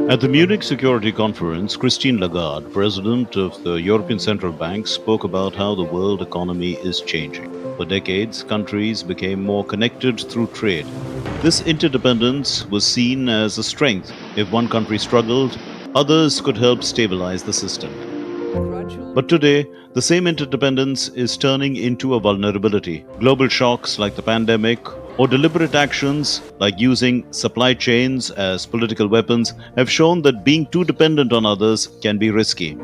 At the Munich Security Conference, Christine Lagarde, president of the European Central Bank, spoke about how the world economy is changing. For decades, countries became more connected through trade. This interdependence was seen as a strength. If one country struggled, others could help stabilize the system. But today, the same interdependence is turning into a vulnerability. Global shocks like the pandemic or deliberate actions like using supply chains as political weapons have shown that being too dependent on others can be risky.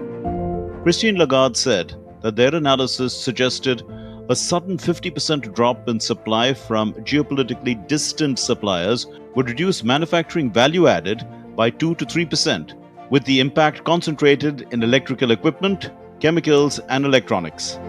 Christine Lagarde said that their analysis suggested a sudden 50% drop in supply from geopolitically distant suppliers would reduce manufacturing value added by 2 to 3%, with the impact concentrated in electrical equipment, chemicals, and electronics.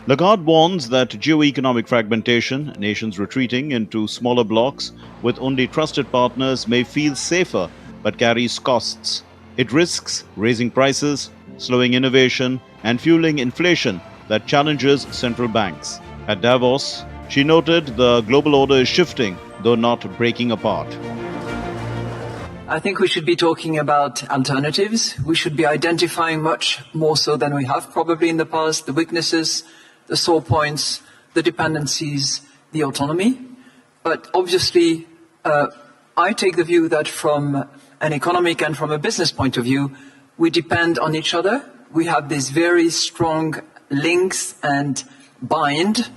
Lagarde warns that geo-economic fragmentation, nations retreating into smaller blocks with only trusted partners, may feel safer but carries costs. It risks raising prices, slowing innovation, and fueling inflation that challenges central banks. At Davos, she noted the global order is shifting, though not breaking apart. I think we should be talking about alternatives. We should be identifying much more so than we have probably in the past, the weaknesses, the sore points, the dependencies, the autonomy. But obviously, I take the view that from an economic and from a business point of view, we depend on each other. We have these very strong links and bind.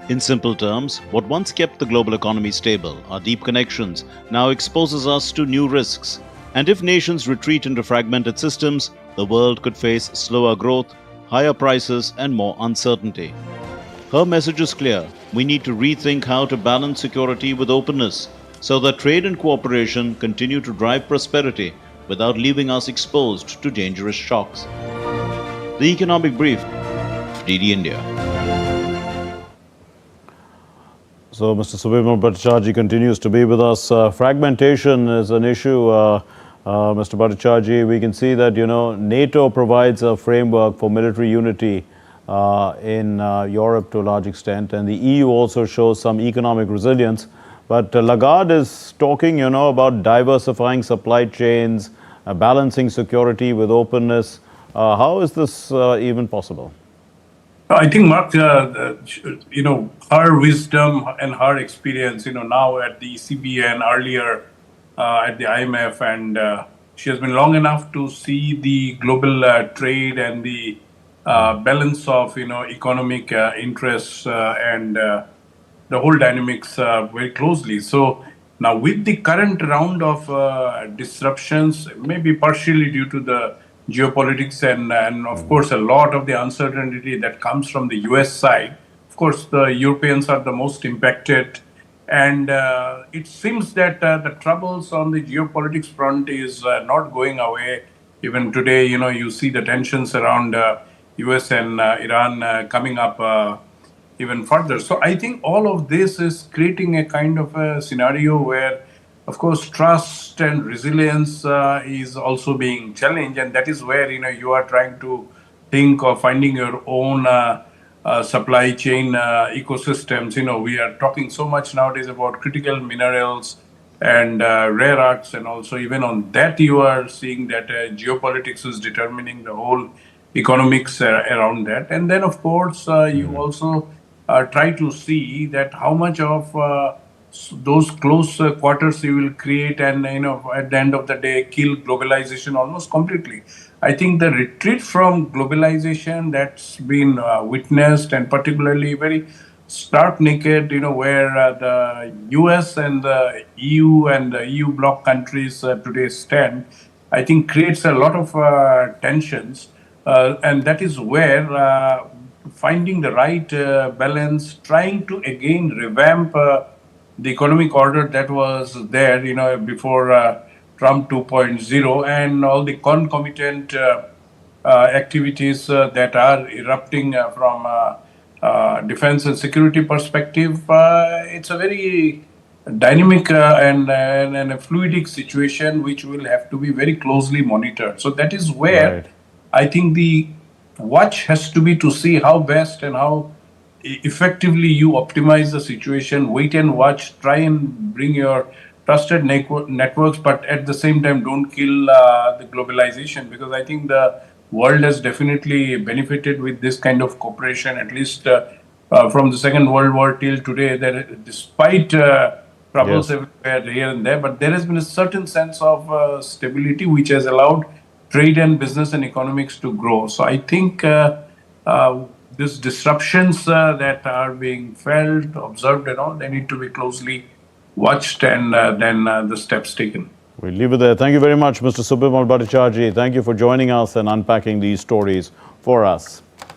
In simple terms, what once kept the global economy stable, our deep connections, now exposes us to new risks. And if nations retreat into fragmented systems, the world could face slower growth, higher prices, and more uncertainty. Her message is clear. We need to rethink how to balance security with openness, so that trade and cooperation continue to drive prosperity without leaving us exposed to dangerous shocks. The Economic Brief, DD India. So, Mr. Subhamal Bhattacharjee continues to be with us. Fragmentation is an issue, Mr. Bhattacharjee. We can see that, NATO provides a framework for military unity in Europe to a large extent, and the EU also shows some economic resilience. But Lagarde is talking, about diversifying supply chains, balancing security with openness. How is this even possible? I think, Mark, her wisdom and her experience, now at the ECB and earlier at the IMF, and she has been long enough to see the global trade and the balance of, economic interests and the whole dynamics very closely. So now with the current round of disruptions, maybe partially due to the geopolitics and of course a lot of the uncertainty that comes from the US side. Of course, the Europeans are the most impacted, and it seems that the troubles on the geopolitics front is not going away. Even today, you see the tensions around US and Iran coming up even further. So I think all of this is creating a kind of a scenario where, of course, trust and resilience is also being challenged, and that is where you are trying to think of finding your own supply chain ecosystems. We are talking so much nowadays about critical minerals and rare earths, and also even on that you are seeing that geopolitics is determining the whole economics around that. And then, of course, you also try to see that how much of those close quarters you will create and, at the end of the day, kill globalization almost completely. I think the retreat from globalization that's been witnessed, and particularly very stark naked, where the US and the EU and the EU bloc countries today stand, I think creates a lot of tensions. And that is where finding the right balance, trying to again revamp the economic order that was there, before Trump 2.0, and all the concomitant activities that are erupting from defense and security perspective. It's a very dynamic and a fluidic situation which will have to be very closely monitored. So that is where I think the watch has to be to see how best and how effectively you optimize the situation, wait and watch, try and bring your trusted networks, but at the same time don't kill the globalization, because I think the world has definitely benefited with this kind of cooperation, at least from the Second World War till today, that despite troubles Yes. everywhere here and there, but there has been a certain sense of stability which has allowed trade and business and economics to grow. So I think these disruptions that are being felt, observed and all, they need to be closely watched and then the steps taken. We'll leave it there. Thank you very much, Mr. Subimal Bhattacharjee. Thank you for joining us and unpacking these stories for us.